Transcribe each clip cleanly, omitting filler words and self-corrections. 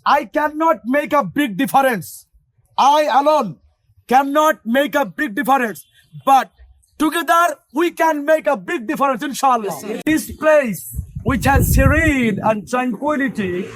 I cannot make a big difference. I alone cannot make a big difference. But together we can make a big difference, inshallah. This place which has serene and tranquility,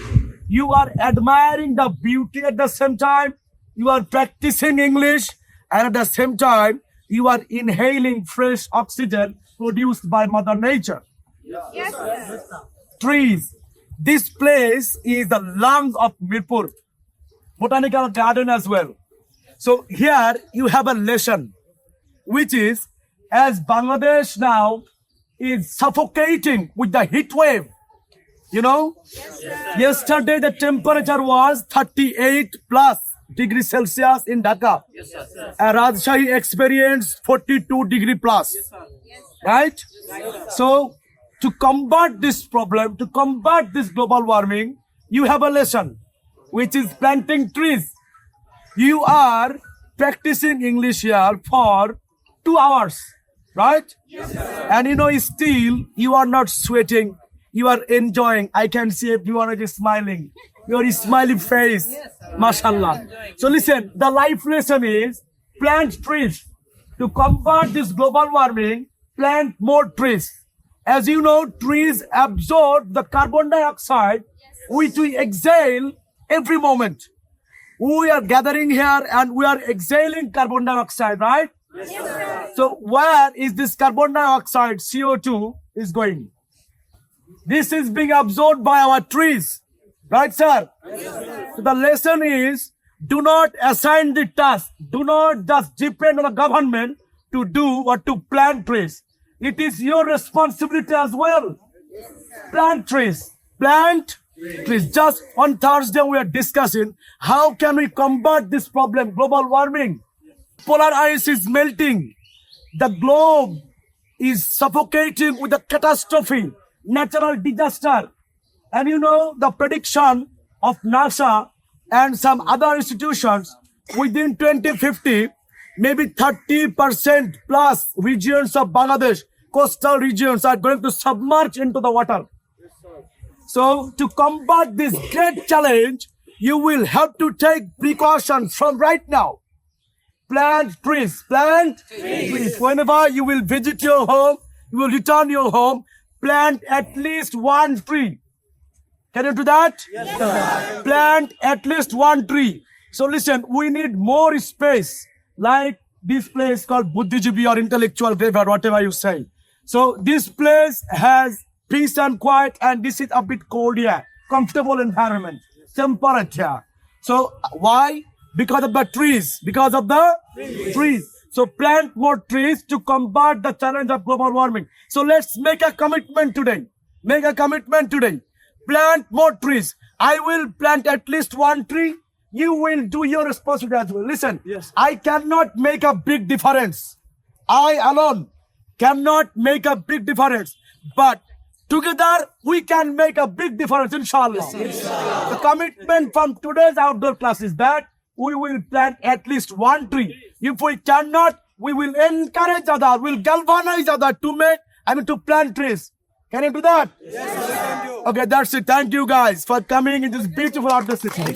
you are admiring the beauty at the same time, you are practicing English, and at the same time, you are inhaling fresh oxygen produced by Mother Nature. Yes, sir. Trees. This place is the lungs of Mirpur Botanical Garden as well. So here you have a lesson, which is, as Bangladesh now is suffocating with the heat wave, you know, yesterday the temperature was 38 plus degrees Celsius in Dhaka. And Rajshahi experienced 42 degree plus. Right? So to combat this problem, to combat this global warming, you have a lesson, which is planting trees. You are practicing English here for 2 hours, right? And you know, still you are not sweating. You are enjoying. I can see everyone is smiling. Your smiling face, mashallah. So listen, the life lesson is plant trees. To combat this global warming, plant more trees. As you know, trees absorb the carbon dioxide, which we exhale every moment. We are gathering here and we are exhaling carbon dioxide, right? So where is this carbon dioxide, CO2, is going? This is being absorbed by our trees. Right, sir? So the lesson is, do not assign the task. Do not just depend on the government to do or to plant trees. It is your responsibility as well. Plant trees. Plant trees. Just on Thursday we are discussing how can we combat this problem, global warming. Polar ice is melting. The globe is suffocating with a catastrophe, natural disaster. And you know, the prediction of NASA and some other institutions, within 2050, maybe 30% plus regions of Bangladesh, coastal regions, are going to submerge into the water. So to combat this great challenge, you will have to take precautions from right now. Plant trees. Plant trees. Whenever you will visit your home, you will return your home, plant at least one tree. Can you do that? Yes, sir. Plant at least one tree. So listen, we need more space, like this place called Buddhijibi or intellectual graveyard, whatever you say. So this place has peace and quiet, and this is a bit cold here, comfortable environment, temperature. So why? Because of the trees. Because of the trees. So plant more trees to combat the challenge of global warming. So let's make a commitment today. Make a commitment today. Plant more trees. I will plant at least one tree. You will do your responsibility as well. Listen, I cannot make a big difference. I alone cannot make a big difference. But together we can make a big difference, inshallah. The commitment from today's outdoor class is that we will plant at least one tree. If we cannot, we will encourage others, we'll galvanize others to plant trees. Can you do that? Yes. Okay, that's it. Thank you guys for coming in this beautiful outdoor city.